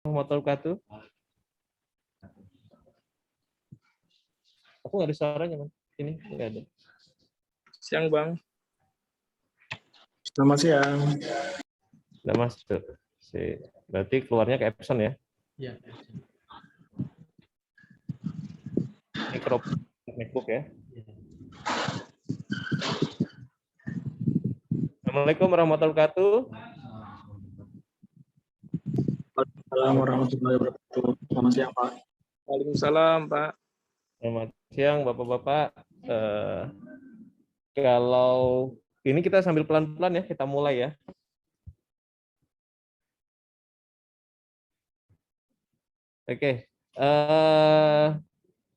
warahmatullahi wabarakatuh. Aku nggak ada suaranya, Man. Ini nggak ada. Siang, Bang. Selamat siang. Nggak masuk. Berarti keluarnya ke Epson ya? Iya. Mikrofon MacBook ya. Assalamualaikum warahmatullahi wabarakatuh. Waalaikumsalam warahmatullahi wabarakatuh. Selamat siang, Pak. Waalaikumsalam, Pak. Selamat siang, Bapak-Bapak. Kalau ini kita sambil pelan-pelan ya, kita mulai ya. Oke.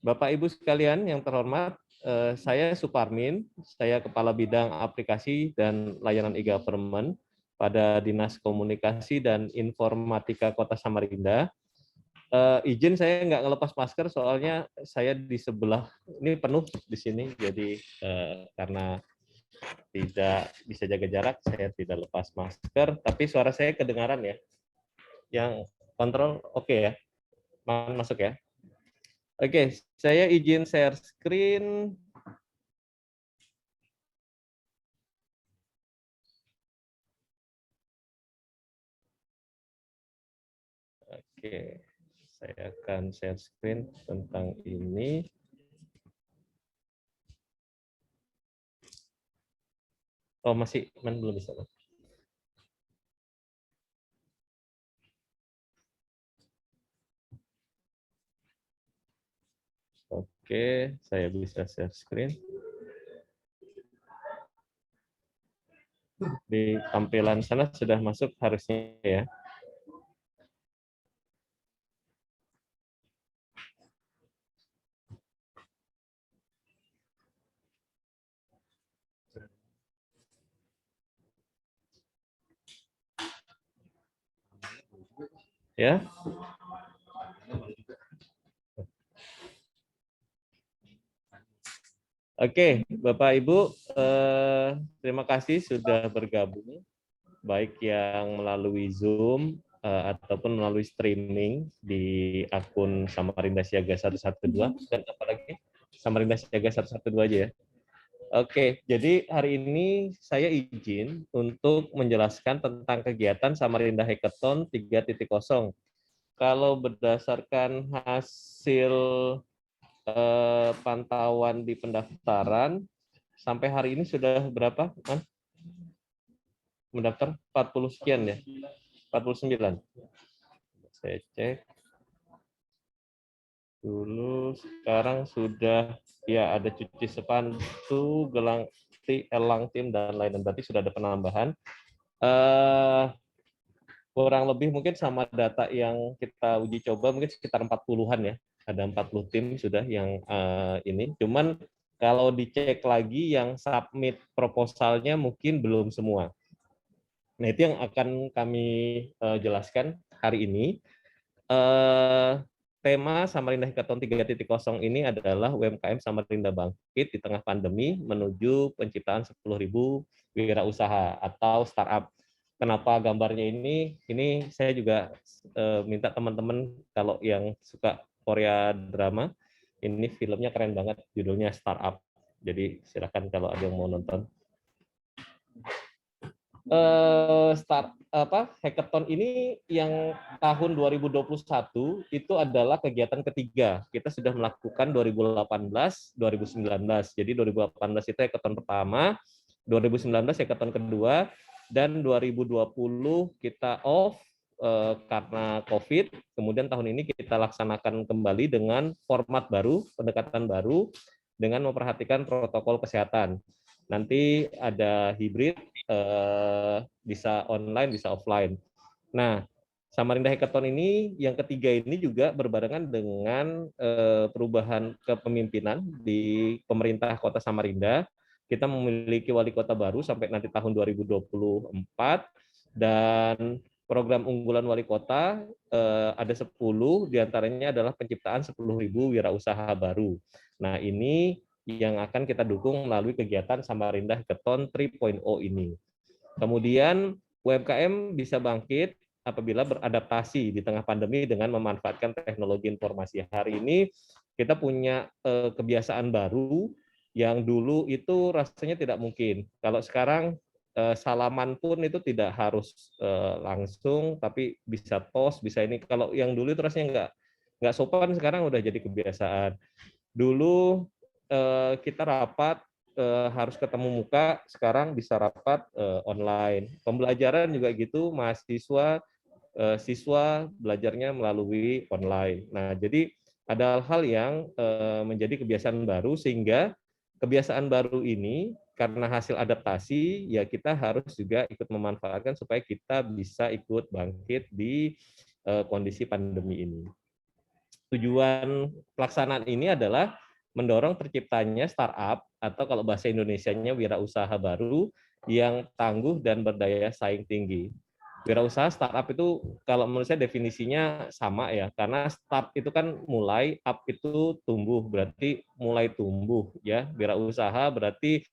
Bapak Ibu sekalian yang terhormat, saya Suparmin, saya Kepala Bidang Aplikasi dan Layanan e-Government pada Dinas Komunikasi dan Informatika Kota Samarinda. Izin saya nggak ngelepas masker soalnya saya di sebelah ini penuh di sini, jadi karena tidak bisa jaga jarak saya tidak lepas masker, tapi suara saya kedengaran ya. Yang kontrol oke ya, masuk ya. Oke, saya izin share screen. Oke. Saya akan share screen tentang ini. Oh, masih belum bisa. Oke, saya bisa share screen. Di tampilan sana sudah masuk harusnya ya. Ya. Oke, Bapak Ibu, terima kasih sudah bergabung, baik yang melalui Zoom ataupun melalui streaming di akun Samarinda Siaga 112 dan apalagi Samarinda Siaga 112 aja ya. Oke, jadi hari ini saya izin untuk menjelaskan tentang kegiatan Samarinda Hackathon 3.0. Kalau berdasarkan hasil pantauan di pendaftaran, sampai hari ini sudah berapa, Man? Mendaftar 40 sekian ya? 49. Saya cek dulu, sekarang sudah ya ada cuci sepatu, elang tim dan lain-lain, berarti sudah ada penambahan. Kurang lebih mungkin sama data yang kita uji coba mungkin sekitar 40-an ya. Ada 40 tim sudah yang ini. Cuman kalau dicek lagi yang submit proposalnya mungkin belum semua. Nah, itu yang akan kami jelaskan hari ini. Tema Samarinda Hackathon 3.0 ini adalah UMKM Samarinda Bangkit di tengah pandemi menuju penciptaan 10.000 wirausaha atau startup. Kenapa gambarnya ini? Ini saya juga minta teman-teman kalau yang suka Korea drama, ini filmnya keren banget, judulnya Startup. Jadi silakan kalau ada yang mau nonton. Hackathon ini yang tahun 2021 itu adalah kegiatan ketiga. Kita sudah melakukan 2018, 2019. Jadi 2018 itu hackathon pertama, 2019 hackathon kedua, dan 2020 kita off karena COVID. Kemudian tahun ini kita laksanakan kembali dengan format baru, pendekatan baru, dengan memperhatikan protokol kesehatan. Nanti ada hibrid, bisa online, bisa offline. Nah, Samarinda Hackathon ini yang ketiga ini juga berbarengan dengan perubahan kepemimpinan di pemerintah Kota Samarinda. Kita memiliki wali kota baru sampai nanti tahun 2024 dan program unggulan wali kota ada 10, diantaranya adalah penciptaan 10.000 wirausaha baru. Nah, ini yang akan kita dukung melalui kegiatan Samarinda Hackathon 3.0 ini. Kemudian UMKM bisa bangkit apabila beradaptasi di tengah pandemi dengan memanfaatkan teknologi informasi. Hari ini kita punya kebiasaan baru yang dulu itu rasanya tidak mungkin. Kalau sekarang salaman pun itu tidak harus langsung, tapi bisa tos, bisa ini. Kalau yang dulu itu rasanya nggak sopan, sekarang udah jadi kebiasaan. Dulu kita rapat harus ketemu muka, sekarang bisa rapat online. Pembelajaran juga gitu, mahasiswa siswa belajarnya melalui online. Nah, jadi ada hal-hal yang menjadi kebiasaan baru, sehingga kebiasaan baru ini karena hasil adaptasi, ya kita harus juga ikut memanfaatkan supaya kita bisa ikut bangkit di kondisi pandemi ini. Tujuan pelaksanaan ini adalah mendorong terciptanya startup atau kalau bahasa Indonesianya wirausaha baru yang tangguh dan berdaya saing tinggi. Wirausaha startup itu kalau menurut saya definisinya sama ya, karena start itu kan mulai, up itu tumbuh, berarti mulai tumbuh ya. Wirausaha berarti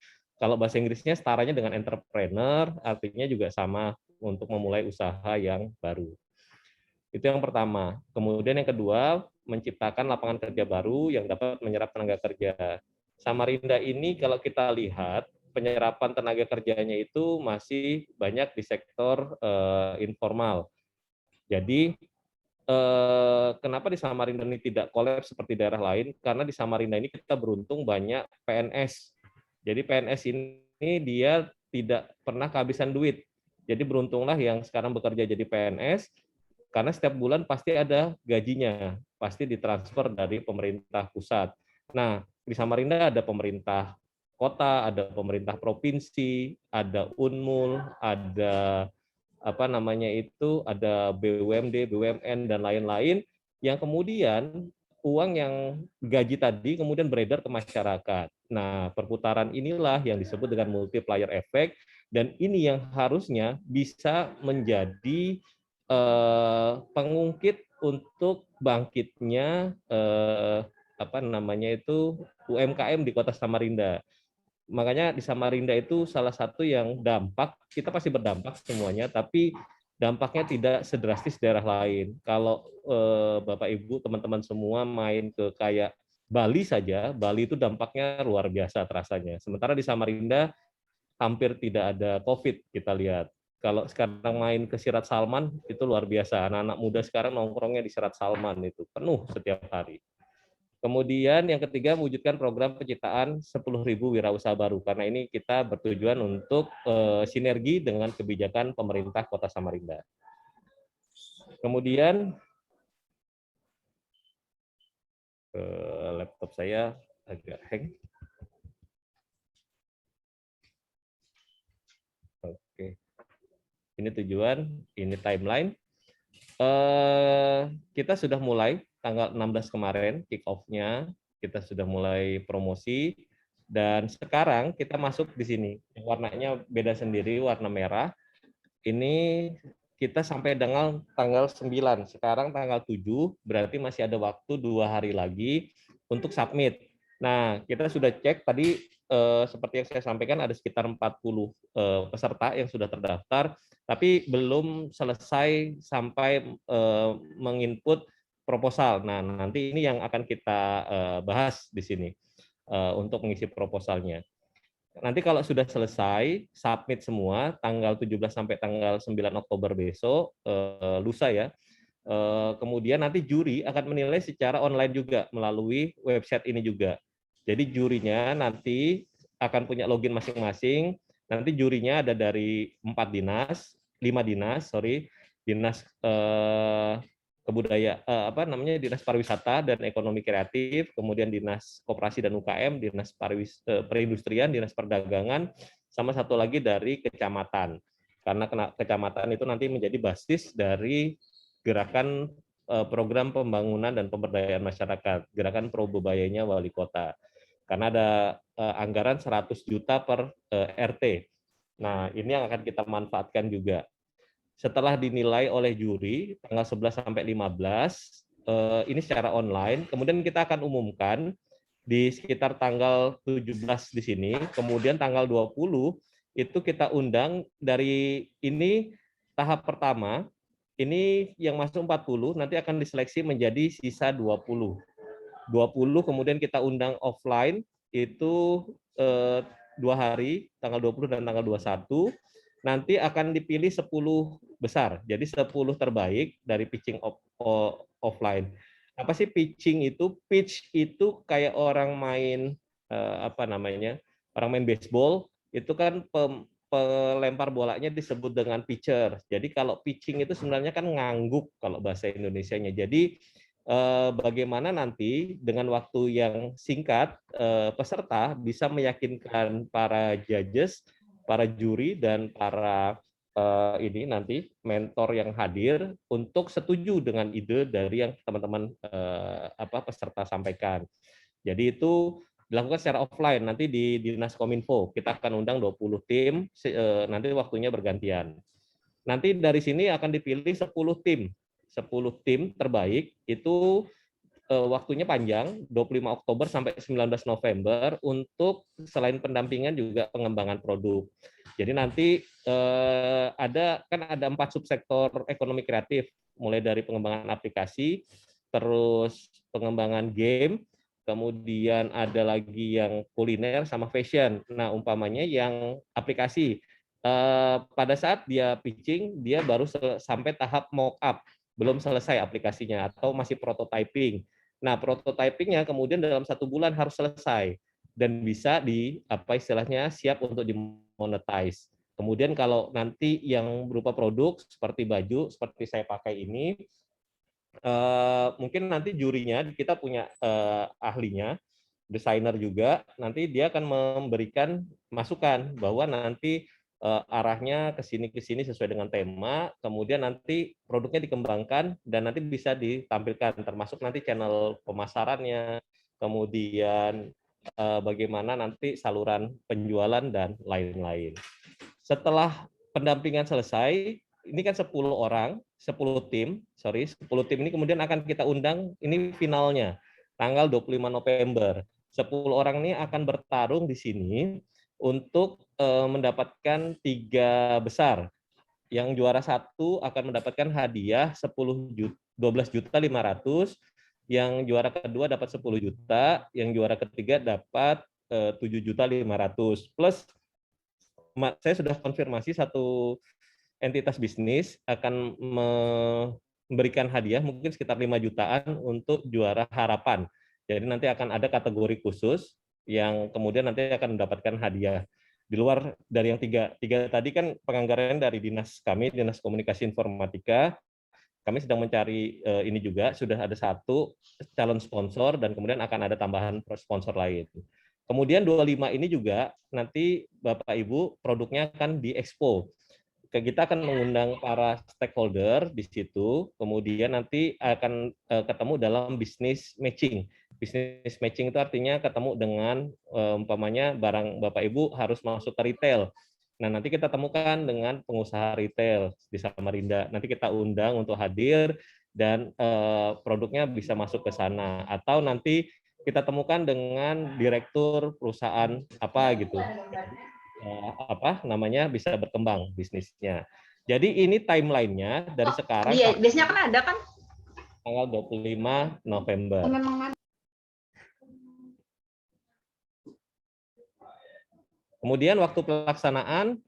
kalau bahasa Inggrisnya setaranya dengan entrepreneur, artinya juga sama untuk memulai usaha yang baru. Itu yang pertama. Kemudian yang kedua, menciptakan lapangan kerja baru yang dapat menyerap tenaga kerja. Samarinda ini kalau kita lihat, penyerapan tenaga kerjanya itu masih banyak di sektor informal. Jadi kenapa di Samarinda ini tidak kolaps seperti daerah lain? Karena di Samarinda ini kita beruntung banyak PNS. Jadi PNS ini dia tidak pernah kehabisan duit. Jadi beruntunglah yang sekarang bekerja jadi PNS, karena setiap bulan pasti ada gajinya, pasti ditransfer dari pemerintah pusat. Nah, di Samarinda ada pemerintah kota, ada pemerintah provinsi, ada Unmul, ada apa namanya itu, ada BUMD, BUMN dan lain-lain, yang kemudian uang yang gaji tadi kemudian beredar ke masyarakat. Nah, perputaran inilah yang disebut dengan multiplier effect, dan ini yang harusnya bisa menjadi pengungkit untuk bangkitnya apa namanya itu UMKM di Kota Samarinda. Makanya di Samarinda itu salah satu yang dampak, kita pasti berdampak semuanya, tapi dampaknya tidak sedrastis daerah lain. Kalau Bapak Ibu teman-teman semua main ke kayak Bali saja, Bali itu dampaknya luar biasa terasanya. Sementara di Samarinda hampir tidak ada COVID, kita lihat. Kalau sekarang main ke Sirat Salman, itu luar biasa. Anak-anak muda sekarang nongkrongnya di Sirat Salman, itu penuh setiap hari. Kemudian yang ketiga, mewujudkan program penciptaan 10.000 wirausaha baru. Karena ini kita bertujuan untuk sinergi dengan kebijakan pemerintah Kota Samarinda. Kemudian, laptop saya agak hang. Oke. Ini tujuan, ini timeline. Kita sudah mulai tanggal 16 kemarin kick off-nya, kita sudah mulai promosi, dan sekarang kita masuk di sini. Warnanya beda sendiri, warna merah. Ini kita sampai dengan tanggal 9, sekarang tanggal 7, berarti masih ada waktu 2 hari lagi untuk submit. Nah, kita sudah cek tadi, seperti yang saya sampaikan ada sekitar 40 peserta yang sudah terdaftar, tapi belum selesai sampai menginput proposal. Nah, nanti ini yang akan kita bahas di sini untuk mengisi proposalnya. Nanti kalau sudah selesai, submit semua, tanggal 17 sampai tanggal 9 Oktober besok, lusa ya, kemudian nanti juri akan menilai secara online juga melalui website ini juga. Jadi jurinya nanti akan punya login masing-masing, nanti jurinya ada dari 5 dinas, dinas dinas pariwisata dan ekonomi kreatif, kemudian dinas koperasi dan UKM, dinas perindustrian, dinas perdagangan, sama satu lagi dari kecamatan. Karena kecamatan itu nanti menjadi basis dari gerakan program pembangunan dan pemberdayaan masyarakat, gerakan Probebayanya Wali Kota. Karena ada anggaran 100 juta per RT. Nah, ini yang akan kita manfaatkan juga. Setelah dinilai oleh juri tanggal 11 sampai 15, ini secara online, kemudian kita akan umumkan di sekitar tanggal 17 di sini, kemudian tanggal 20 itu kita undang dari ini tahap pertama, ini yang masuk 40 nanti akan diseleksi menjadi sisa 20. 20 kemudian kita undang offline itu 2 hari, tanggal 20 dan tanggal 21. Nanti akan dipilih 10 besar. Jadi 10 terbaik dari pitching offline. Apa sih pitching itu? Pitch itu kayak orang main apa namanya? Orang main baseball itu kan pelempar bolanya disebut dengan pitcher. Jadi kalau pitching itu sebenarnya kan ngangguk kalau bahasa Indonesianya. Jadi bagaimana nanti dengan waktu yang singkat peserta bisa meyakinkan para judges, para juri dan para ini nanti mentor yang hadir untuk setuju dengan ide dari yang teman-teman peserta sampaikan. Jadi itu dilakukan secara offline nanti di Dinas Kominfo. Kita akan undang 20 tim, nanti waktunya bergantian. Nanti dari sini akan dipilih 10 tim. 10 tim terbaik itu waktunya panjang, 25 Oktober sampai 19 November untuk selain pendampingan juga pengembangan produk. Jadi nanti ada 4 subsektor ekonomi kreatif, mulai dari pengembangan aplikasi, terus pengembangan game, kemudian ada lagi yang kuliner sama fashion. Nah, umpamanya yang aplikasi, pada saat dia pitching, dia baru sampai tahap mock up, belum selesai aplikasinya atau masih prototyping. Nah, prototypingnya kemudian dalam 1 bulan harus selesai dan bisa istilahnya siap untuk dimonetize. Kemudian kalau nanti yang berupa produk seperti baju, seperti saya pakai ini, mungkin nanti jurinya kita punya ahlinya, desainer juga, nanti dia akan memberikan masukan bahwa nanti arahnya ke sini sesuai dengan tema, kemudian nanti produknya dikembangkan dan nanti bisa ditampilkan, termasuk nanti channel pemasarannya, kemudian bagaimana nanti saluran penjualan dan lain-lain. Setelah pendampingan selesai, ini kan 10 tim ini kemudian akan kita undang, ini finalnya, tanggal 25 November. 10 orang ini akan bertarung di sini untuk mendapatkan 3 besar. Yang juara 1 akan mendapatkan hadiah 12.500.000, yang juara kedua dapat 10 juta, yang juara ketiga dapat 7.500.000. Plus saya sudah konfirmasi satu entitas bisnis akan memberikan hadiah mungkin sekitar 5 jutaan untuk juara harapan. Jadi nanti akan ada kategori khusus yang kemudian nanti akan mendapatkan hadiah. Di luar dari yang tiga tadi kan penganggaran dari dinas kami, Dinas Komunikasi Informatika, kami sedang mencari ini juga, sudah ada 1 calon sponsor dan kemudian akan ada tambahan sponsor lain. Kemudian 25 ini juga nanti Bapak Ibu produknya akan diekspos. Kita akan mengundang para stakeholder di situ, kemudian nanti akan ketemu dalam bisnis matching. Bisnis matching itu artinya ketemu dengan umpamanya barang Bapak Ibu harus masuk ke retail. Nah, nanti kita temukan dengan pengusaha retail di Samarinda. Nanti kita undang untuk hadir dan produknya bisa masuk ke sana. Atau nanti kita temukan dengan direktur perusahaan apa gitu. Bisa berkembang bisnisnya. Jadi ini timeline-nya dari sekarang biasanya kan ada kan tanggal 25 November. Kemudian waktu pelaksanaan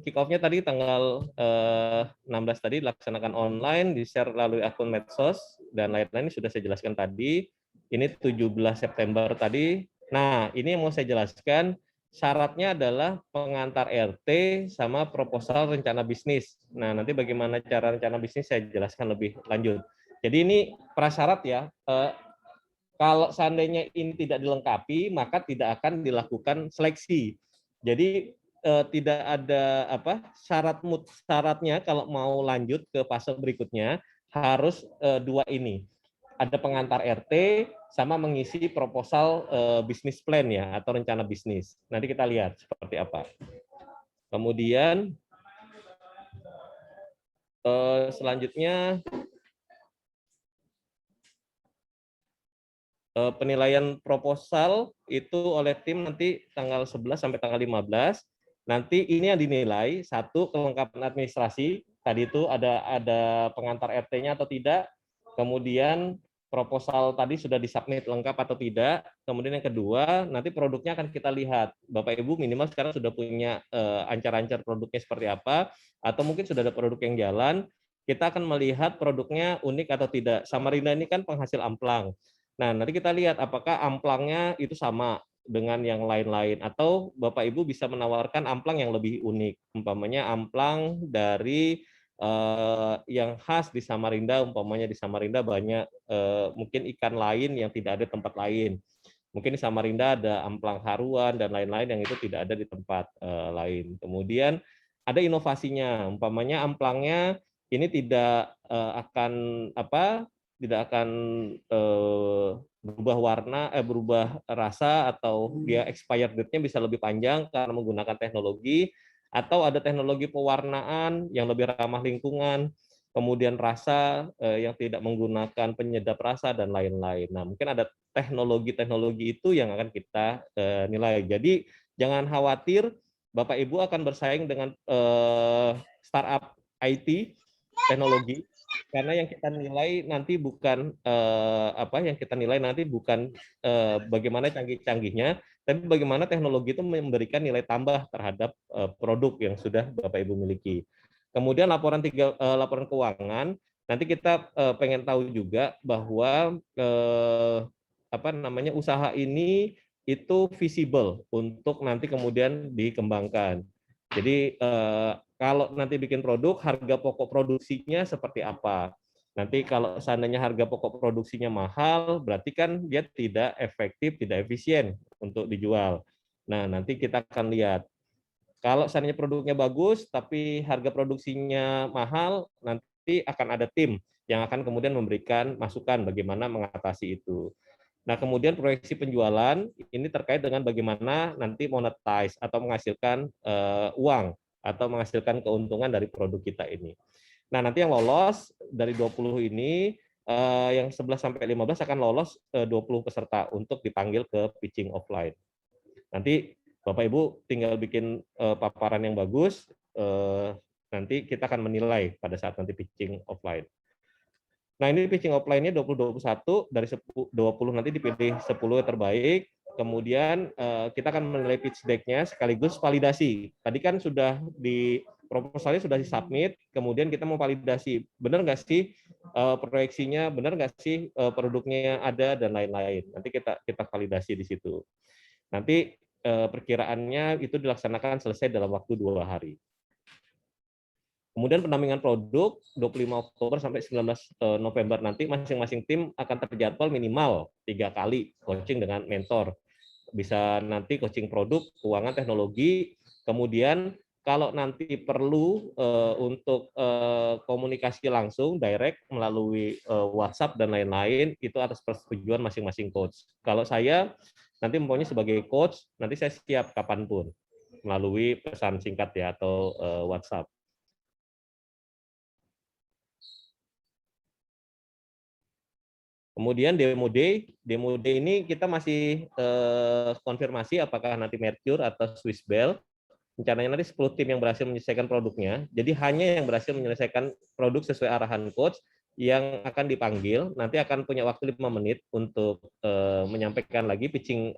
kick off-nya tadi tanggal 16 tadi dilaksanakan online, di-share melalui akun medsos dan lain-lain sudah saya jelaskan tadi. Ini 17 September tadi. Nah, ini yang mau saya jelaskan. Syaratnya adalah pengantar RT sama proposal rencana bisnis. Nah, nanti bagaimana cara rencana bisnis saya jelaskan lebih lanjut. Jadi ini prasyarat ya. Kalau seandainya ini tidak dilengkapi, maka tidak akan dilakukan seleksi. Jadi tidak ada syaratnya kalau mau lanjut ke fase berikutnya harus 2 ini. Ada pengantar RT sama mengisi proposal bisnis plan ya atau rencana bisnis. Nanti kita lihat seperti apa. Kemudian selanjutnya penilaian proposal itu oleh tim nanti tanggal 11 sampai tanggal 15. Nanti ini yang dinilai, 1 kelengkapan administrasi tadi itu ada pengantar RT-nya atau tidak, kemudian proposal tadi sudah disubmit lengkap atau tidak, kemudian yang kedua nanti produknya akan kita lihat. Bapak Ibu minimal sekarang sudah punya ancar-ancar produknya seperti apa, atau mungkin sudah ada produk yang jalan, kita akan melihat produknya unik atau tidak. Samarinda ini kan penghasil amplang. Nah, nanti kita lihat apakah amplangnya itu sama dengan yang lain-lain, atau Bapak Ibu bisa menawarkan amplang yang lebih unik, umpamanya amplang dari yang khas di Samarinda, umpamanya di Samarinda banyak mungkin ikan lain yang tidak ada di tempat lain. Mungkin di Samarinda ada amplang haruan dan lain-lain yang itu tidak ada di tempat lain. Kemudian ada inovasinya, umpamanya amplangnya ini tidak akan tidak akan berubah warna, berubah rasa, atau dia expired date-nya bisa lebih panjang karena menggunakan teknologi, atau ada teknologi pewarnaan yang lebih ramah lingkungan, kemudian rasa yang tidak menggunakan penyedap rasa dan lain-lain. Nah, mungkin ada teknologi-teknologi itu yang akan kita nilai. Jadi jangan khawatir, Bapak Ibu akan bersaing dengan startup IT teknologi, karena yang kita nilai nanti bukan bagaimana canggih-canggihnya, tapi bagaimana teknologi itu memberikan nilai tambah terhadap produk yang sudah Bapak Ibu miliki. Kemudian laporan keuangan, nanti kita pengen tahu juga bahwa usaha ini itu visible untuk nanti kemudian dikembangkan. Jadi kalau nanti bikin produk, harga pokok produksinya seperti apa? Nanti kalau seandainya harga pokok produksinya mahal, berarti kan dia tidak efektif, tidak efisien untuk dijual. Nah, nanti kita akan lihat. Kalau seandainya produknya bagus, tapi harga produksinya mahal, nanti akan ada tim yang akan kemudian memberikan masukan bagaimana mengatasi itu. Nah, kemudian proyeksi penjualan ini terkait dengan bagaimana nanti monetize atau menghasilkan uang atau menghasilkan keuntungan dari produk kita ini. Nah, nanti yang lolos dari 20 ini, yang 11 sampai 15 akan lolos 20 peserta untuk dipanggil ke pitching offline. Nanti Bapak Ibu tinggal bikin paparan yang bagus, nanti kita akan menilai pada saat nanti pitching offline. Nah, ini pitching offline-nya 2021, dari 20 nanti dipilih 10 terbaik, kemudian kita akan menilai pitch deck-nya sekaligus validasi. Tadi kan sudah di proposalnya sudah disubmit, kemudian kita mau validasi, benar nggak sih proyeksinya, benar nggak sih produknya ada, dan lain-lain. Nanti kita validasi di situ. Nanti perkiraannya itu dilaksanakan selesai dalam waktu 2 hari. Kemudian pendampingan produk 25 Oktober sampai 19 November nanti masing-masing tim akan terjadwal minimal 3 kali coaching dengan mentor. Bisa nanti coaching produk, keuangan, teknologi. Kemudian kalau nanti perlu untuk komunikasi langsung direct melalui WhatsApp dan lain-lain, itu atas persetujuan masing-masing coach. Kalau saya nanti mempunyai sebagai coach, nanti saya siap kapanpun melalui pesan singkat ya atau WhatsApp. Kemudian demo day ini kita masih konfirmasi apakah nanti Mercure atau Swiss Bell. Rencananya nanti 10 tim yang berhasil menyelesaikan produknya. Jadi hanya yang berhasil menyelesaikan produk sesuai arahan coach yang akan dipanggil. Nanti akan punya waktu 5 menit untuk menyampaikan lagi pitching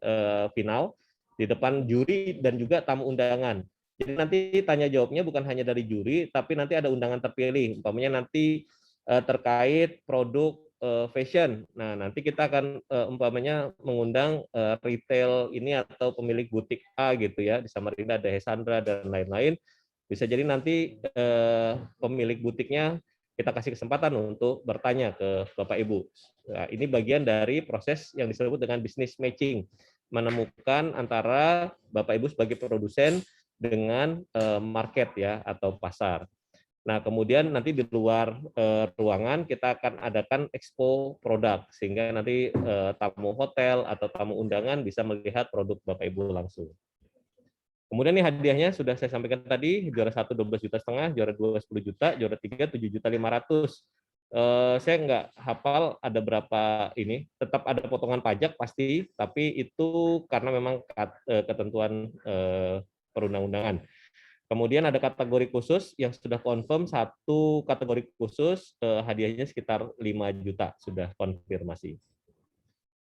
final di depan juri dan juga tamu undangan. Jadi nanti tanya jawabnya bukan hanya dari juri, tapi nanti ada undangan terpilih. Umpamanya nanti terkait produk fashion. Nah, nanti kita akan umpamanya mengundang retail ini atau pemilik butik A gitu ya, di Samarinda ada Hesandra dan lain-lain. Bisa jadi nanti pemilik butiknya kita kasih kesempatan untuk bertanya ke Bapak Ibu. Nah, ini bagian dari proses yang disebut dengan business matching, menemukan antara Bapak Ibu sebagai produsen dengan market ya atau pasar. Nah, kemudian nanti di luar ruangan kita akan adakan expo produk, sehingga nanti tamu hotel atau tamu undangan bisa melihat produk Bapak Ibu langsung. Kemudian nih hadiahnya sudah saya sampaikan tadi, juara 1 12,5 juta, juara 2 10 juta, juara 3 7.500.000. Saya nggak hafal ada berapa ini, tetap ada potongan pajak pasti, tapi itu karena memang ketentuan perundang-undangan. Kemudian ada kategori khusus yang sudah confirm, satu kategori khusus hadiahnya sekitar 5 juta sudah konfirmasi.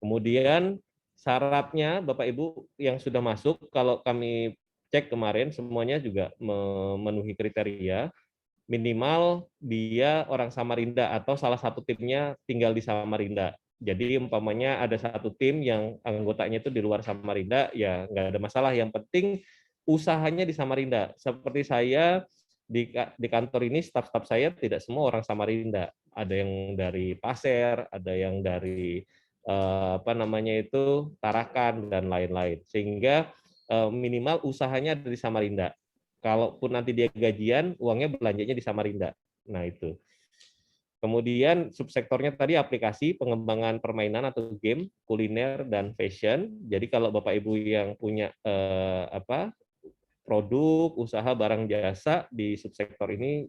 Kemudian syaratnya Bapak Ibu yang sudah masuk, kalau kami cek kemarin semuanya juga memenuhi kriteria, minimal dia orang Samarinda atau salah satu timnya tinggal di Samarinda. Jadi umpamanya ada satu tim yang anggotanya itu di luar Samarinda, ya nggak ada masalah. Yang penting usahanya di Samarinda. Seperti saya di kantor ini, staf-staf saya tidak semua orang Samarinda. Ada yang dari Pasir, ada yang dari apa namanya itu Tarakan dan lain-lain. Sehingga minimal usahanya ada di Samarinda. Kalaupun nanti dia gajian, uangnya belanjanya di Samarinda. Nah, itu. Kemudian subsektornya tadi aplikasi, pengembangan permainan atau game, kuliner, dan fashion. Jadi kalau Bapak Ibu yang punya produk, usaha, barang, jasa di subsektor ini,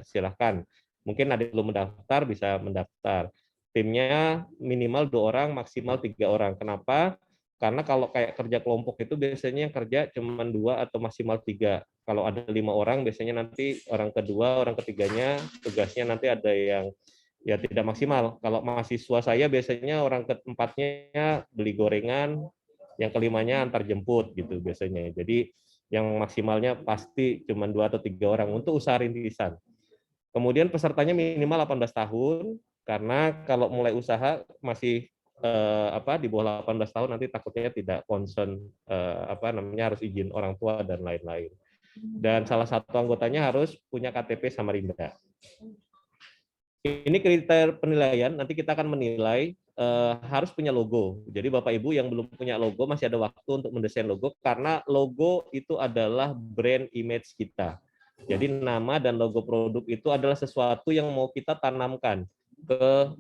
silahkan. Mungkin ada yang belum mendaftar, bisa mendaftar. Timnya minimal 2 orang, maksimal 3 orang. Kenapa? Karena kalau kayak kerja kelompok itu biasanya kerja cuma 2 atau maksimal 3. Kalau ada 5 orang, biasanya nanti orang kedua, orang ketiganya tugasnya nanti ada yang ya tidak maksimal. Kalau mahasiswa saya biasanya orang keempatnya beli gorengan, yang kelimanya antar jemput gitu biasanya. Jadi yang maksimalnya pasti cuma 2 atau 3 orang untuk usaha rintisan. Kemudian pesertanya minimal 18 tahun, karena kalau mulai usaha masih di bawah 18 tahun nanti takutnya tidak concern harus izin orang tua dan lain-lain. Dan salah satu anggotanya harus punya KTP Samarinda. Ini kriteria penilaian, nanti kita akan menilai harus punya logo. Jadi Bapak Ibu yang belum punya logo masih ada waktu untuk mendesain logo, karena logo itu adalah brand image kita. Jadi nama dan logo produk itu adalah sesuatu yang mau kita tanamkan ke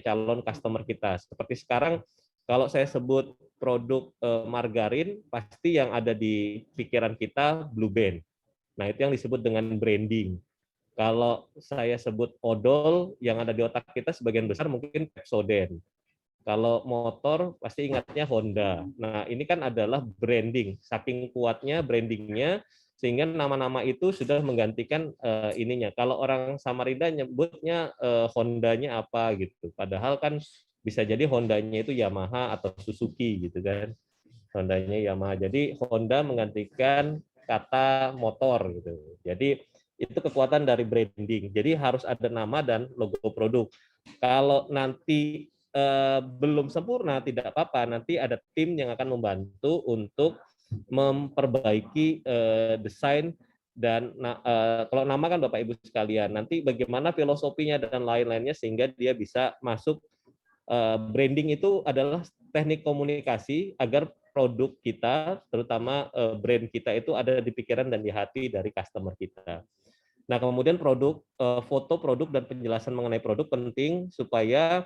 calon customer kita. Seperti sekarang kalau saya sebut produk margarin, pasti yang ada di pikiran kita Blue Band. Nah, itu yang disebut dengan branding. Kalau saya sebut odol, yang ada di otak kita sebagian besar mungkin Pepsodent. Kalau motor pasti ingatnya Honda. Nah, ini kan adalah branding. Saking kuatnya brandingnya, sehingga nama-nama itu sudah menggantikan ininya. Kalau orang Samarinda nyebutnya Hondanya apa gitu. Padahal kan bisa jadi Hondanya itu Yamaha atau Suzuki gitu kan. Hondanya Yamaha. Jadi Honda menggantikan kata motor gitu. Jadi itu kekuatan dari branding. Jadi harus ada nama dan logo produk. Kalau nanti belum sempurna, tidak apa-apa. Nanti ada tim yang akan membantu untuk memperbaiki desain dan kalau nama kan Bapak Ibu sekalian. Nanti bagaimana filosofinya dan lain-lainnya sehingga dia bisa masuk. Branding itu adalah teknik komunikasi agar produk kita, terutama brand kita itu ada di pikiran dan di hati dari customer kita. Nah, kemudian foto produk dan penjelasan mengenai produk penting supaya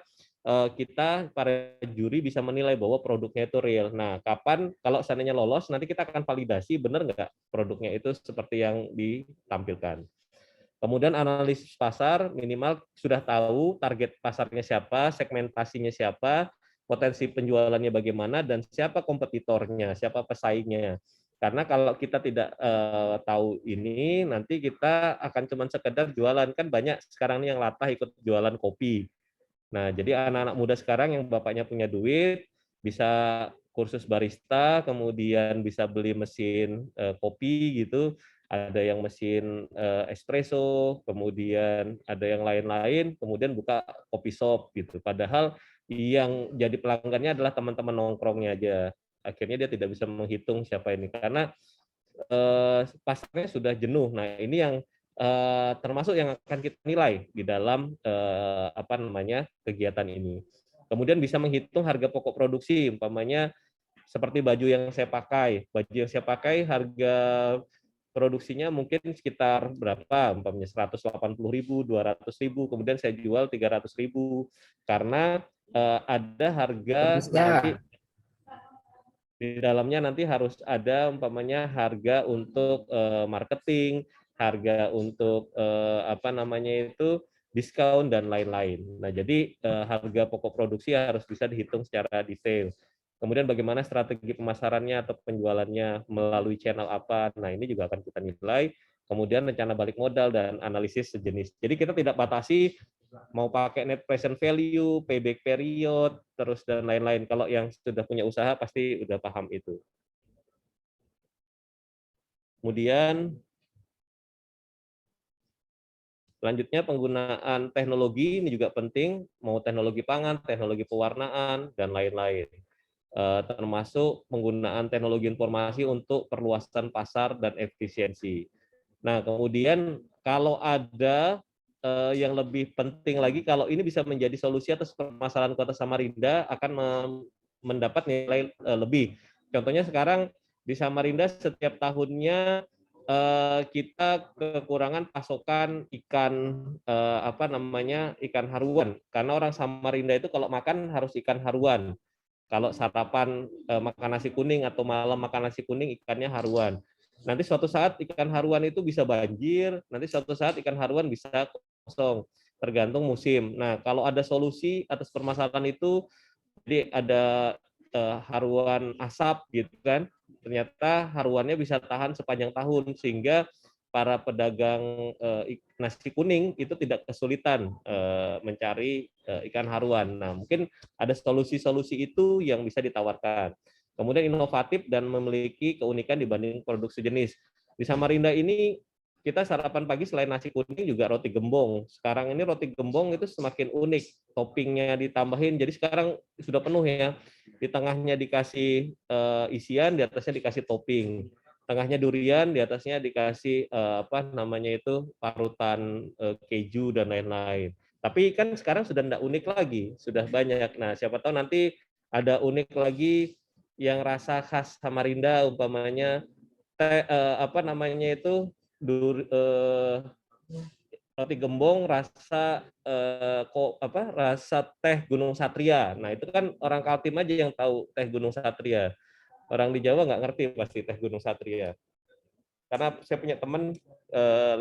kita para juri bisa menilai bahwa produknya itu real. Nah, kapan kalau seandainya lolos, nanti kita akan validasi benar nggak produknya itu seperti yang ditampilkan. Kemudian analisis pasar, minimal sudah tahu target pasarnya siapa, segmentasinya siapa, potensi penjualannya bagaimana, dan siapa kompetitornya, siapa pesaingnya. Karena kalau kita tidak tahu ini, nanti kita akan cuma sekedar jualan. Kan banyak sekarang ini yang latah ikut jualan kopi. Nah, jadi anak-anak muda sekarang yang bapaknya punya duit, bisa kursus barista, kemudian bisa beli mesin kopi gitu, ada yang mesin espresso, kemudian ada yang lain-lain, kemudian buka kopi shop gitu. Padahal yang jadi pelanggannya adalah teman-teman nongkrongnya aja. Akhirnya dia tidak bisa menghitung siapa ini karena pasarnya sudah jenuh. Nah, ini yang termasuk yang akan kita nilai di dalam kegiatan ini. Kemudian bisa menghitung harga pokok produksi, umpamanya seperti baju yang saya pakai. Baju yang saya pakai harga produksinya mungkin sekitar berapa, umpamanya 180.000, 200.000, kemudian saya jual 300.000 karena ada harga nanti di dalamnya nanti harus ada umpamanya harga untuk marketing, harga untuk diskon dan lain-lain. Nah, jadi harga pokok produksi harus bisa dihitung secara detail. Kemudian bagaimana strategi pemasarannya atau penjualannya melalui channel apa. Nah, ini juga akan kita nilai. Kemudian rencana balik modal dan analisis sejenis. Jadi kita tidak batasi mau pakai net present value, payback period, terus dan lain-lain. Kalau yang sudah punya usaha pasti udah paham itu. Kemudian selanjutnya penggunaan teknologi ini juga penting, mau teknologi pangan, teknologi pewarnaan, dan lain-lain. Termasuk penggunaan teknologi informasi untuk perluasan pasar dan efisiensi. Nah, kemudian kalau ada yang lebih penting lagi, kalau ini bisa menjadi solusi atas permasalahan Kota Samarinda akan mendapat nilai lebih. Contohnya sekarang di Samarinda setiap tahunnya kita kekurangan pasokan ikan ikan haruan, karena orang Samarinda itu kalau makan harus ikan haruan. Kalau sarapan makan nasi kuning atau malam makan nasi kuning ikannya haruan. Nanti suatu saat ikan haruan itu bisa banjir, nanti suatu saat ikan haruan bisa kosong, tergantung musim. Nah, kalau ada solusi atas permasalahan itu, jadi ada haruan asap gitu kan, ternyata haruannya bisa tahan sepanjang tahun sehingga para pedagang nasi kuning itu tidak kesulitan mencari ikan haruan. Nah, mungkin ada solusi-solusi itu yang bisa ditawarkan. Kemudian inovatif dan memiliki keunikan dibanding produk sejenis. Di Samarinda ini kita sarapan pagi selain nasi kuning juga roti gembong. Sekarang ini roti gembong itu semakin unik, toppingnya ditambahin. Jadi sekarang sudah penuh ya. Di tengahnya dikasih isian, di atasnya dikasih topping. Tengahnya durian, di atasnya dikasih parutan keju dan lain-lain. Tapi kan sekarang sudah tidak unik lagi, sudah banyak. Nah, siapa tahu nanti ada unik lagi yang rasa khas Samarinda, umpamanya roti gembong rasa rasa teh Gunung Satria. Nah, itu kan orang Kaltim aja yang tahu teh Gunung Satria. Orang di Jawa nggak ngerti pasti teh Gunung Satria. Karena saya punya teman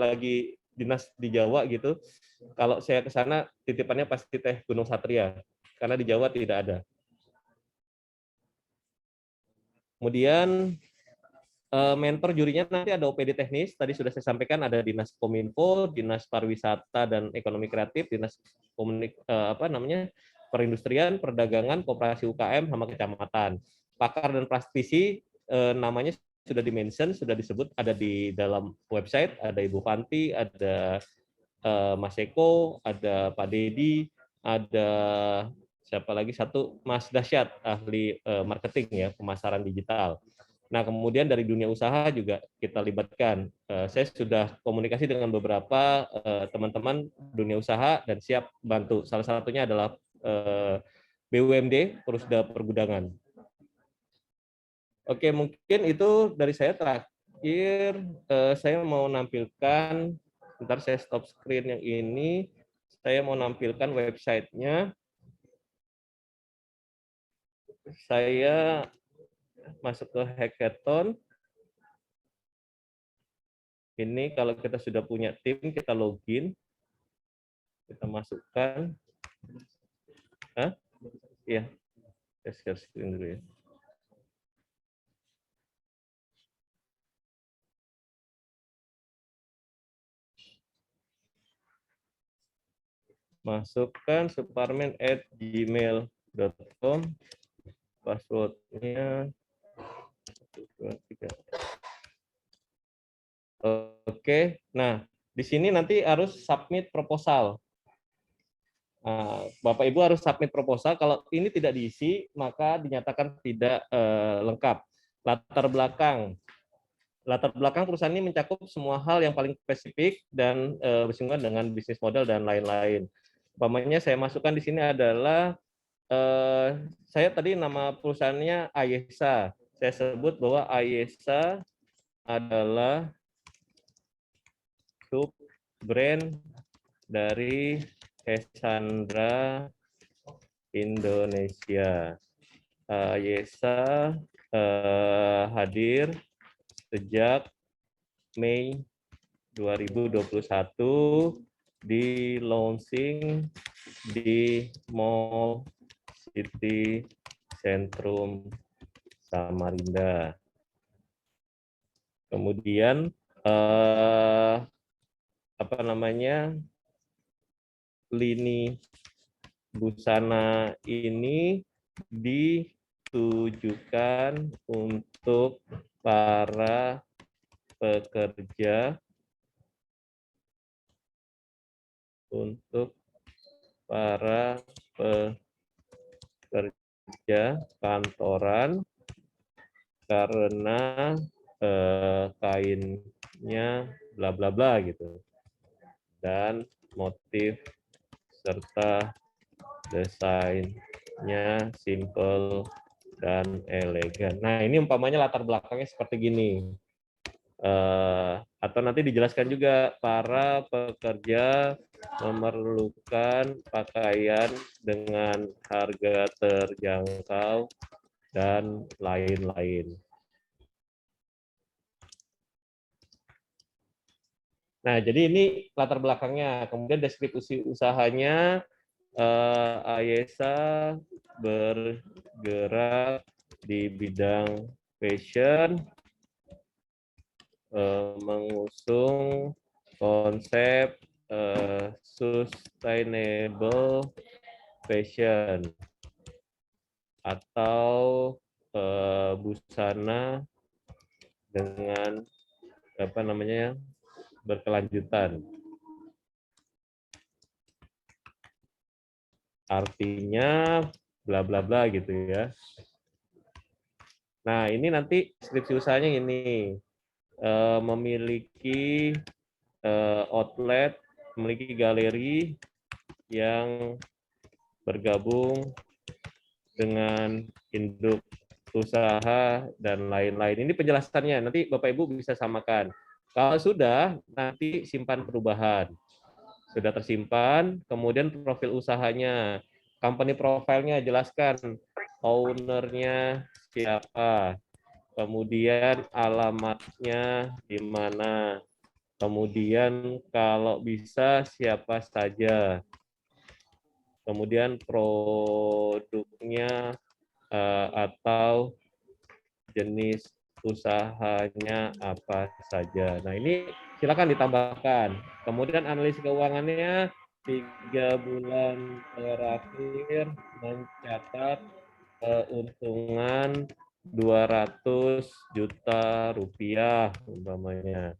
lagi dinas di Jawa gitu. Kalau saya ke sana titipannya pasti teh Gunung Satria. Karena di Jawa tidak ada. Kemudian mentor jurinya nanti ada OPD teknis, tadi sudah saya sampaikan ada Dinas Kominfo, Dinas Pariwisata dan Ekonomi Kreatif, Dinas Perindustrian, Perdagangan, Koperasi UKM, sama kecamatan. Pakar dan praktisi namanya sudah dimention, sudah disebut, ada di dalam website, ada Ibu Fanti, ada Mas Eko, ada Pak Dedi, ada siapa lagi satu Mas Dasyat, ahli marketing ya, pemasaran digital. Nah, kemudian dari dunia usaha juga kita libatkan. Saya sudah komunikasi dengan beberapa teman-teman dunia usaha dan siap bantu. Salah satunya adalah BUMD, Perusda Pergudangan. Oke, mungkin itu dari saya. Terakhir, saya mau nampilkan, bentar saya stop screen yang ini. Saya mau nampilkan websitenya. Saya masuk ke hackathon. Ini kalau kita sudah punya tim, kita login, kita masukkan. Iya, saya share screen dulu ya. Masukkan suparmen@gmail.com, passwordnya 123. Oke, nah di sini nanti harus submit proposal. Bapak Ibu harus submit proposal. Kalau ini tidak diisi, maka dinyatakan tidak lengkap. Latar belakang perusahaan ini mencakup semua hal yang paling spesifik dan bersinggungan dengan bisnis model dan lain-lain. Umpamanya saya masukkan di sini adalah saya tadi nama perusahaannya Ayesa. Saya sebut bahwa Ayesa adalah sub brand dari Cassandra Indonesia. Ayesa hadir sejak Mei 2021 di launching di Mall City Sentrum Samarinda. Kemudian lini busana ini ditujukan untuk para pekerja kantoran karena kainnya bla bla bla gitu, dan motif serta desainnya simple dan elegan. Nah, ini umpamanya latar belakangnya seperti gini. Atau nanti dijelaskan juga para pekerja memerlukan pakaian dengan harga terjangkau dan lain-lain. Nah, jadi ini latar belakangnya. Kemudian deskripsi usahanya, Ayesa bergerak di bidang fashion, mengusung konsep sustainable fashion atau busana dengan berkelanjutan. Artinya bla bla bla gitu ya. Nah, ini nanti deskripsi usahanya ini, memiliki outlet, memiliki galeri yang bergabung dengan induk usaha dan lain-lain. Ini penjelasannya, nanti Bapak Ibu bisa samakan. Kalau sudah, nanti simpan perubahan. Sudah tersimpan, kemudian profil usahanya, company profile-nya jelaskan, owner-nya siapa, kemudian alamatnya di mana, kemudian kalau bisa siapa saja, kemudian produknya atau jenis usahanya apa saja. Nah, ini silakan ditambahkan. Kemudian analisis keuangannya 3 bulan terakhir mencatat keuntungan 200 juta rupiah umpamanya,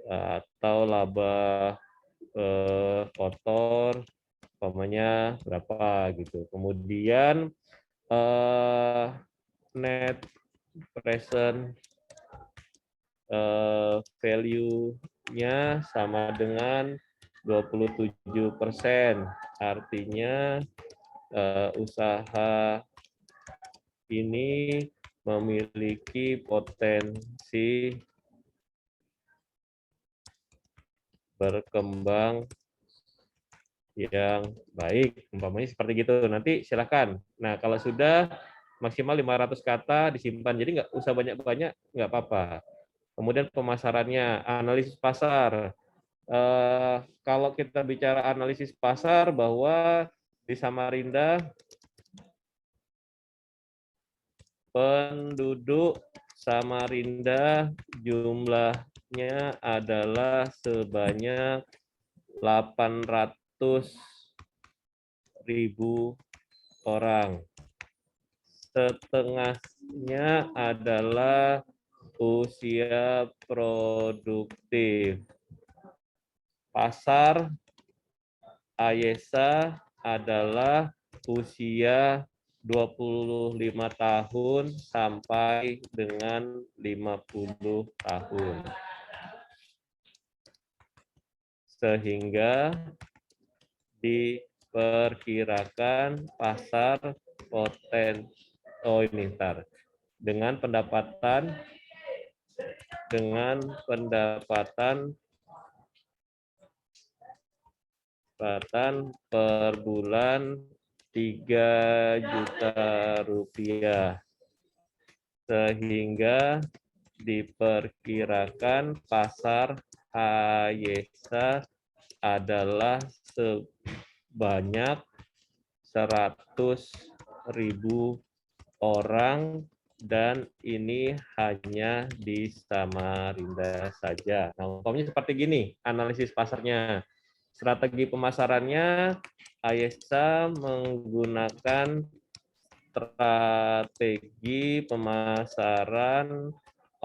atau laba kotor umpamanya berapa gitu. Kemudian net present value-nya sama dengan 27%. Artinya usaha ini memiliki potensi berkembang yang baik, umpamanya seperti gitu. Nanti silakan. Nah, kalau sudah maksimal 500 kata disimpan, jadi nggak usah banyak-banyak, nggak apa-apa. Kemudian pemasarannya, analisis pasar. Kalau kita bicara analisis pasar, bahwa di Samarinda penduduk Samarinda jumlahnya adalah sebanyak 800.000 orang. Setengahnya adalah usia produktif. Pasar Ayesa adalah usia 25 tahun sampai dengan 50 tahun. Sehingga diperkirakan pasar dengan pendapatan per bulan 3 juta rupiah. Sehingga diperkirakan pasar Ayesa adalah sebanyak 100.000 orang dan ini hanya di Samarinda saja. Nah, umpamanya seperti gini, analisis pasarnya. Strategi pemasarannya, AYESA menggunakan strategi pemasaran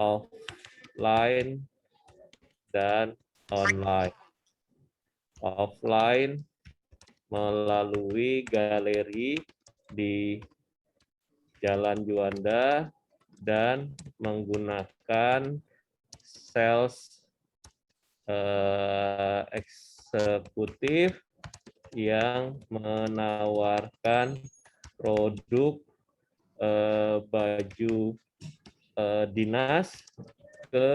offline dan online. Offline melalui galeri di Jalan Juanda dan menggunakan sales eksekutif yang menawarkan produk baju dinas ke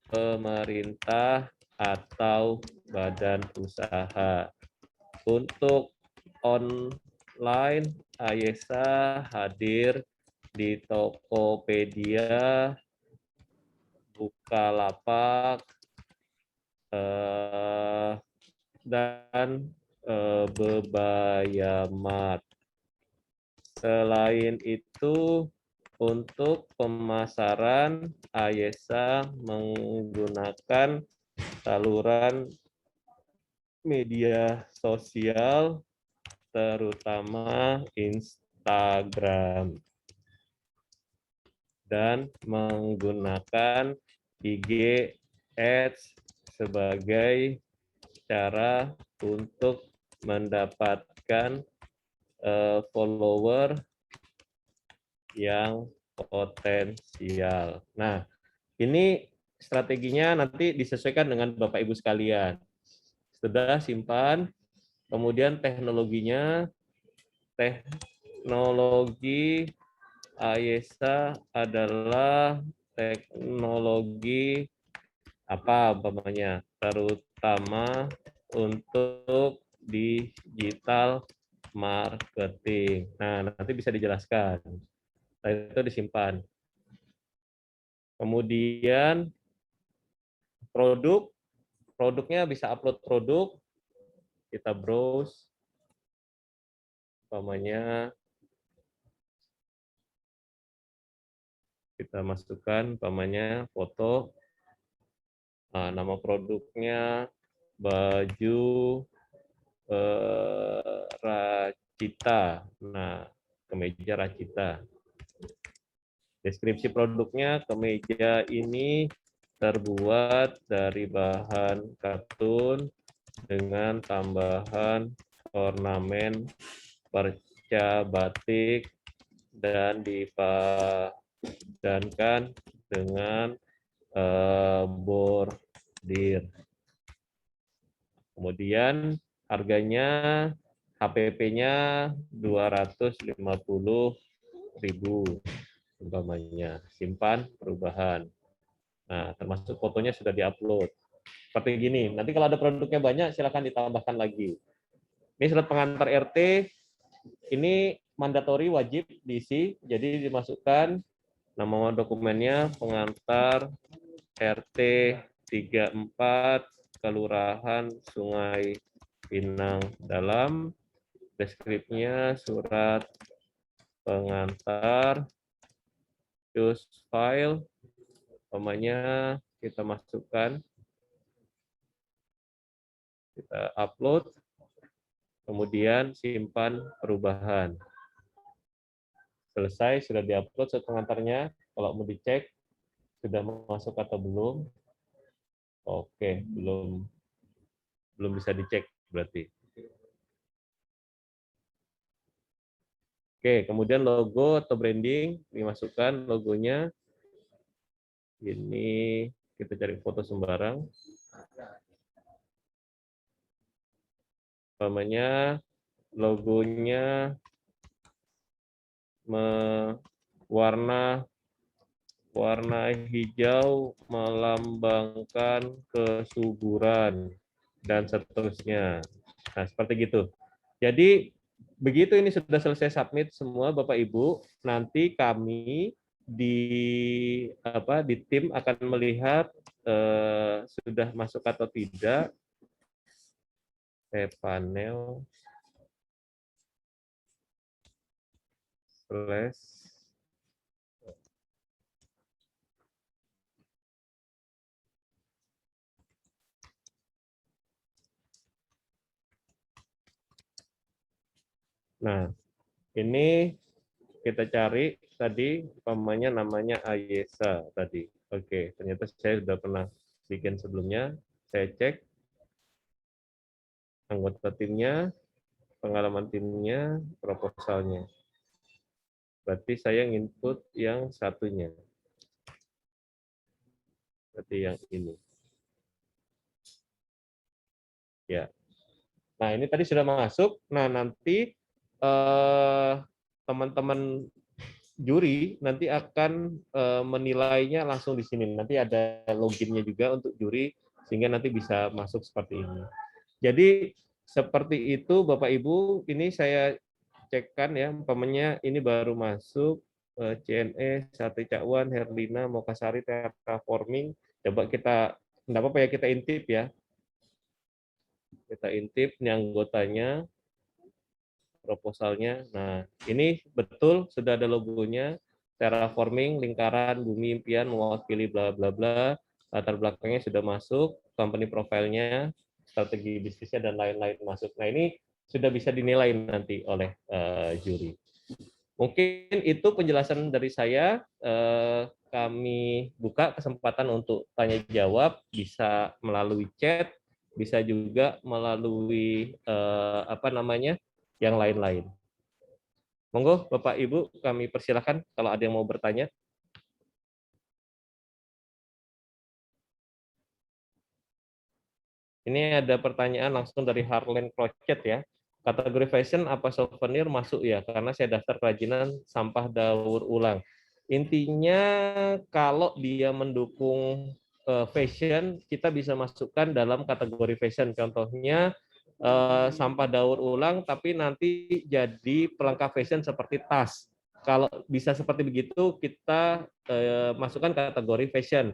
pemerintah atau badan usaha. Untuk online, AYESA hadir di Tokopedia, Bukalapak, dan Bebayamart. Selain itu, untuk pemasaran, AYESA menggunakan saluran media sosial, terutama Instagram, dan menggunakan IG Ads sebagai cara untuk mendapatkan follower yang potensial. Nah, ini strateginya nanti disesuaikan dengan Bapak Ibu sekalian. Sudah simpan, kemudian teknologinya, teknologi AYESA adalah teknologi apa umpamanya, terutama untuk digital marketing. Nah, nanti bisa dijelaskan. Nah, itu disimpan. Kemudian produknya bisa upload produk, kita browse, umpamanya kita masukkan umpamanya foto, nama produknya baju Racita. Nah, kemeja Racita. Deskripsi produknya, kemeja ini terbuat dari bahan katun dengan tambahan ornamen perca batik dan dipadankan dengan bordir. Kemudian harganya HPP-nya 250.000 umpamanya. Simpan perubahan. Nah, termasuk fotonya sudah diupload. Seperti gini. Nanti kalau ada produknya banyak, silakan ditambahkan lagi. Ini surat pengantar RT. Ini mandatori wajib diisi. Jadi dimasukkan nama dokumennya pengantar RT 34 Kelurahan Sungai Pinang Dalam, deskripsinya surat pengantar, choose file, namanya kita masukkan, kita upload, kemudian simpan perubahan. Selesai, sudah diupload surat pengantarnya. Kalau mau dicek, sudah masuk atau belum? Oke, belum bisa dicek berarti. Oke, kemudian logo atau branding dimasukkan logonya. Ini kita cari foto sembarang. Namanya logonya warna hijau melambangkan kesuburan dan seterusnya. Nah, seperti gitu. Jadi begitu ini sudah selesai submit semua Bapak Ibu, nanti kami di tim akan melihat sudah masuk atau tidak. Panel Flash. Nah, ini kita cari tadi umpamanya namanya Ayesa tadi. Oke, ternyata saya sudah pernah bikin sebelumnya. Saya cek anggota timnya, pengalaman timnya, proposalnya. Berarti saya input yang satunya. Berarti yang ini. Ya. Nah, ini tadi sudah masuk. Nah, nanti teman-teman juri nanti akan menilainya langsung di sini. Nanti ada loginnya juga untuk juri sehingga nanti bisa masuk seperti ini. Jadi seperti itu Bapak Ibu, ini saya cekkan ya, umpamanya ini baru masuk CNE, Sate Cakwan, Herlina, Mokasari, Terraforming. Coba kita, enggak apa-apa ya, kita intip ya. Kita intip ini anggotanya, proposalnya. Nah, ini betul sudah ada logonya, Terraforming, lingkaran, bumi, impian, mewakili bla bla bla, latar belakangnya sudah masuk, company profile-nya, strategi bisnisnya dan lain-lain masuk. Nah, ini sudah bisa dinilai nanti oleh juri. Mungkin itu penjelasan dari saya. Kami buka kesempatan untuk tanya jawab, bisa melalui chat, bisa juga melalui yang lain-lain. Monggo Bapak Ibu, kami persilakan kalau ada yang mau bertanya. Ini ada pertanyaan langsung dari Harlan Crochet ya. Kategori fashion apa souvenir masuk ya? Karena saya daftar kerajinan sampah daur ulang. Intinya kalau dia mendukung fashion, kita bisa masukkan dalam kategori fashion. Contohnya sampah daur ulang, tapi nanti jadi pelengkap fashion seperti tas. Kalau bisa seperti begitu, kita masukkan kategori fashion.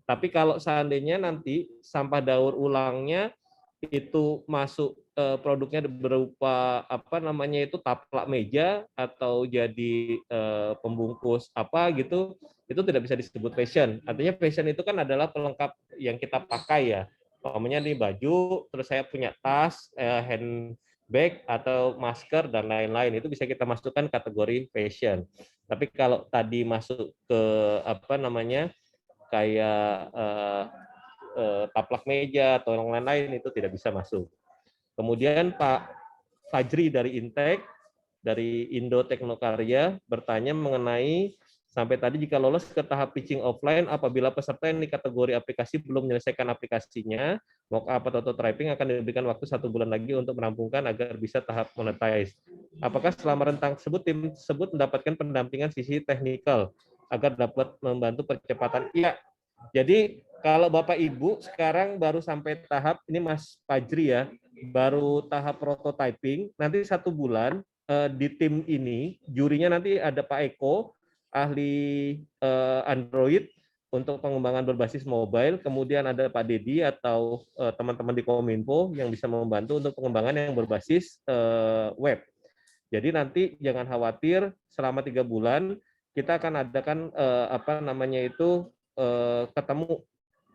Tapi kalau seandainya nanti sampah daur ulangnya itu masuk produknya berupa taplak meja atau jadi pembungkus apa gitu, itu tidak bisa disebut fashion. Artinya fashion itu kan adalah pelengkap yang kita pakai ya. Umpamanya nih baju, terus saya punya tas, handbag atau masker dan lain-lain, itu bisa kita masukkan kategori fashion. Tapi kalau tadi masuk ke kayak taplak meja atau yang lain-lain itu tidak bisa masuk. Kemudian Pak Fajri dari Intek, dari Indo Teknokarya bertanya mengenai sampai tadi jika lolos ke tahap pitching offline apabila peserta yang di kategori aplikasi belum menyelesaikan aplikasinya, mock-up atau prototyping akan diberikan waktu 1 bulan lagi untuk merampungkan agar bisa tahap monetize. Apakah selama rentang tersebut tim tersebut mendapatkan pendampingan sisi teknikal agar dapat membantu percepatan? Iya. Jadi kalau Bapak Ibu sekarang baru sampai tahap ini Mas Fajri ya, baru tahap prototyping, nanti 1 bulan di tim ini jurinya nanti ada Pak Eko, ahli Android untuk pengembangan berbasis mobile, kemudian ada Pak Dedi atau teman-teman di Kominfo yang bisa membantu untuk pengembangan yang berbasis web. Jadi nanti jangan khawatir, selama 3 bulan kita akan adakan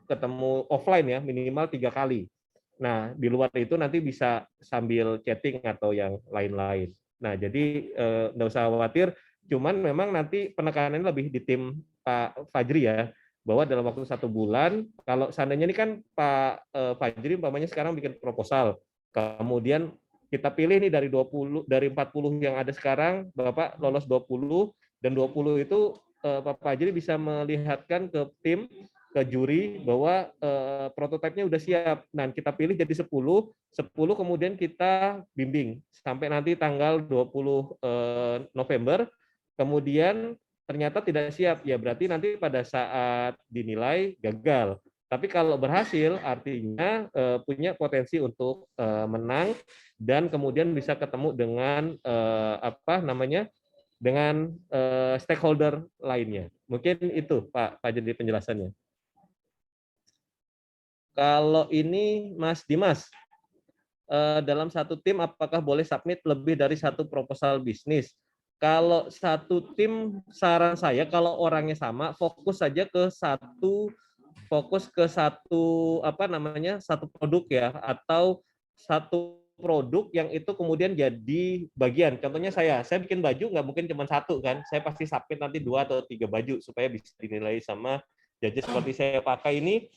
ketemu offline ya, minimal 3 kali. Nah, di luar itu nanti bisa sambil chatting atau yang lain-lain. Nah, jadi nggak usah khawatir, cuman memang nanti penekanannya lebih di tim Pak Fajri ya, bahwa dalam waktu 1 bulan, kalau seandainya ini kan Pak Fajri umpamanya sekarang bikin proposal, kemudian kita pilih nih dari 40 yang ada sekarang, Bapak lolos 20, dan 20 itu Pak Fajri bisa melihatkan ke tim, ke juri bahwa prototipenya udah siap. Nah, kita pilih jadi 10 kemudian kita bimbing sampai nanti tanggal 20 November, kemudian ternyata tidak siap, ya berarti nanti pada saat dinilai gagal. Tapi kalau berhasil artinya punya potensi untuk menang dan kemudian bisa ketemu dengan dengan stakeholder lainnya. Mungkin itu Pak jadi penjelasannya. Kalau ini Mas Dimas, dalam satu tim apakah boleh submit lebih dari 1 proposal bisnis? Kalau satu tim, saran saya kalau orangnya sama, fokus saja ke satu apa namanya, satu produk ya, atau satu produk yang itu kemudian jadi bagian. Contohnya saya bikin baju nggak mungkin cuma satu kan, saya pasti submit nanti 2 atau 3 baju supaya bisa dinilai sama judges. Seperti saya pakai ini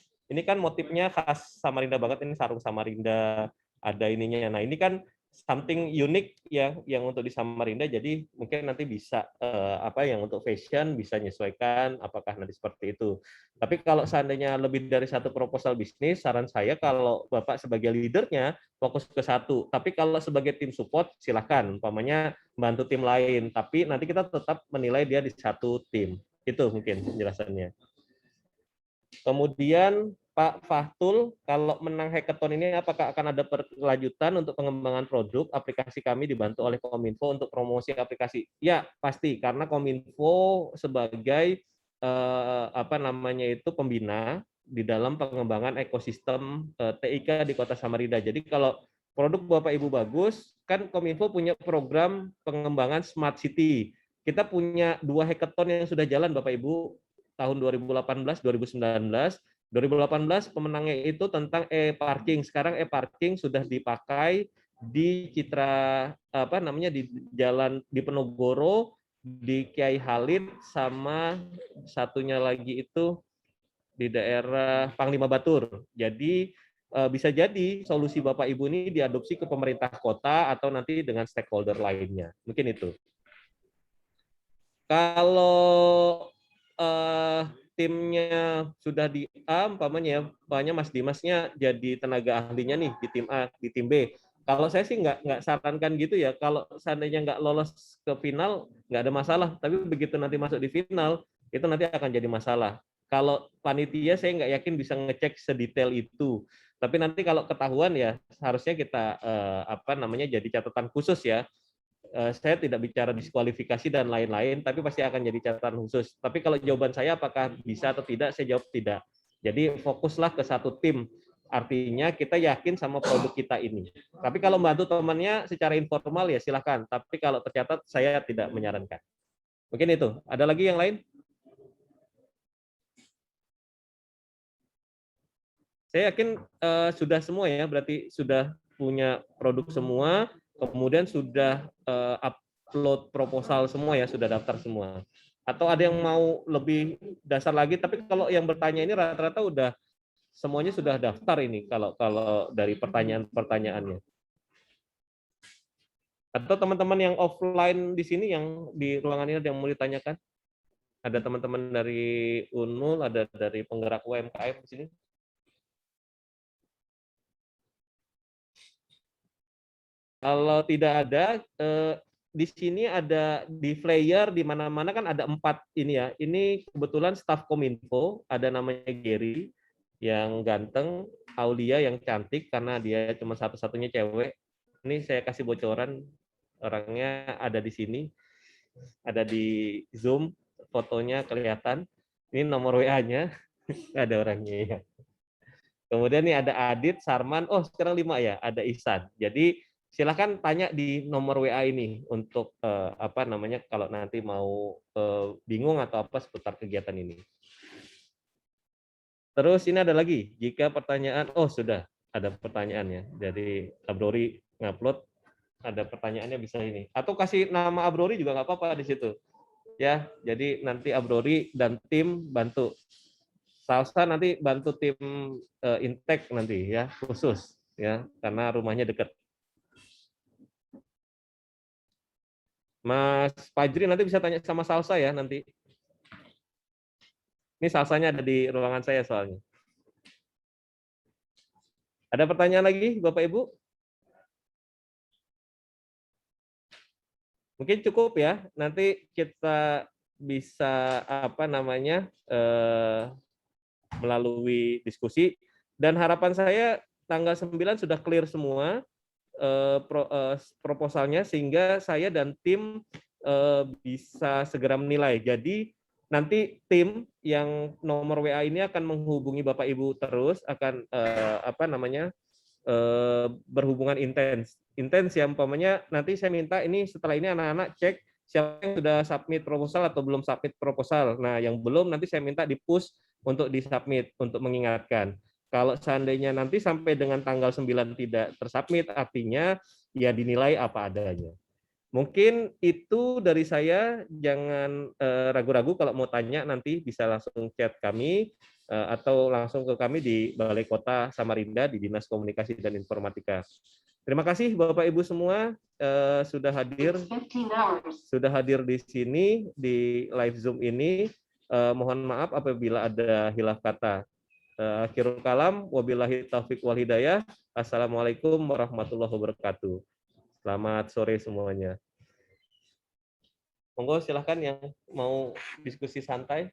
kan motifnya khas Samarinda banget, ini sarung Samarinda, ada ininya. Nah ini kan something unik ya yang untuk di Samarinda, jadi mungkin nanti bisa apa yang untuk fashion bisa menyesuaikan apakah nanti seperti itu. Tapi kalau seandainya lebih dari satu proposal bisnis, saran saya kalau Bapak sebagai leadernya fokus ke satu. Tapi kalau sebagai tim support silakan, umpamanya bantu tim lain, tapi nanti kita tetap menilai dia di satu tim. Itu mungkin penjelasannya. Kemudian Pak Fahtul, kalau menang hackathon ini apakah akan ada berkelanjutan untuk pengembangan produk aplikasi kami dibantu oleh Kominfo untuk promosi aplikasi? Ya, pasti karena Kominfo sebagai apa namanya itu pembina di dalam pengembangan ekosistem TIK di Kota Samarinda. Jadi kalau produk Bapak Ibu bagus, kan Kominfo punya program pengembangan Smart City. Kita punya 2 hackathon yang sudah jalan Bapak Ibu tahun 2018, 2019. 2018 pemenangnya itu tentang e-parking. Sekarang e-parking sudah dipakai di Citra apa namanya di jalan di Penogoro, di Kiai Halid, sama satunya lagi itu di daerah Panglima Batur. Jadi bisa jadi solusi Bapak Ibu ini diadopsi ke pemerintah kota atau nanti dengan stakeholder lainnya. Mungkin itu. Kalau timnya sudah di A, umpamanya Mas Dimasnya jadi tenaga ahlinya nih di tim A, di tim B. Kalau saya sih nggak sarankan gitu ya. Kalau seandainya nggak lolos ke final, nggak ada masalah. Tapi begitu nanti masuk di final, itu nanti akan jadi masalah. Kalau panitia saya nggak yakin bisa ngecek sedetail itu. Tapi nanti kalau ketahuan ya harusnya kita apa namanya jadi catatan khusus ya. Saya tidak bicara diskualifikasi dan lain-lain, tapi pasti akan jadi catatan khusus. Tapi kalau jawaban saya apakah bisa atau tidak, saya jawab tidak. Jadi fokuslah ke satu tim. Artinya kita yakin sama produk kita ini. Tapi kalau bantu temannya secara informal ya silahkan. Tapi kalau tercatat saya tidak menyarankan. Mungkin itu. Ada lagi yang lain? Saya yakin sudah semua ya, berarti sudah punya produk semua. Kemudian sudah upload proposal semua ya, sudah daftar semua. Atau ada yang mau lebih dasar lagi, tapi kalau yang bertanya ini rata-rata udah semuanya sudah daftar ini kalau dari pertanyaan-pertanyaannya. Atau teman-teman yang offline di sini yang di ruangan ini ada yang mau ditanyakan? Ada teman-teman dari Unmul, ada dari penggerak UMKM di sini? Kalau tidak ada, di sini ada di flyer di mana-mana kan ada 4 ini ya. Ini kebetulan staf Kominfo, ada namanya Gary yang ganteng, Aulia yang cantik karena dia cuma satu-satunya cewek. Ini saya kasih bocoran, orangnya ada di sini, ada di Zoom, fotonya kelihatan. Ini nomor WA-nya, ada orangnya ya. Kemudian nih ada Adit, Sarman, oh sekarang 5 ya, ada Ihsan. Jadi silahkan tanya di nomor WA ini untuk apa namanya kalau nanti mau bingung atau apa seputar kegiatan ini. Terus ini ada lagi, jika pertanyaan, oh sudah ada pertanyaannya. Jadi Abrori ngupload, ada pertanyaannya bisa ini. Atau kasih nama Abrori juga nggak apa-apa di situ. Ya, jadi nanti Abrori dan tim bantu. Salsa nanti bantu tim Intek nanti ya khusus ya karena rumahnya dekat. Mas Fajri nanti bisa tanya sama Salsa ya nanti. Ini Salsanya ada di ruangan saya soalnya. Ada pertanyaan lagi Bapak Ibu? Mungkin cukup ya. Nanti kita bisa apa namanya melalui diskusi dan harapan saya tanggal 9 sudah clear semua proposalnya sehingga saya dan tim bisa segera menilai. Jadi nanti tim yang nomor WA ini akan menghubungi Bapak Ibu terus, akan apa namanya berhubungan intens ya, umpamanya nanti saya minta ini setelah ini anak-anak cek Siapa yang sudah submit proposal atau belum submit proposal? Nah, yang belum nanti saya minta di-push untuk di-submit, untuk mengingatkan. Kalau seandainya nanti sampai dengan tanggal 9 tidak tersubmit, artinya ya dinilai apa adanya. Mungkin itu dari saya, jangan ragu-ragu kalau mau tanya nanti bisa langsung chat kami atau langsung ke kami di Balai Kota Samarinda di Dinas Komunikasi dan Informatika. Terima kasih Bapak Ibu semua sudah hadir di sini di live Zoom ini. Mohon maaf apabila ada hilaf kata. Akhirul kalam, wabillahi taufiq wal hidayah. Assalamualaikum warahmatullahi wabarakatuh. Selamat sore semuanya. Monggo silahkan yang mau diskusi santai.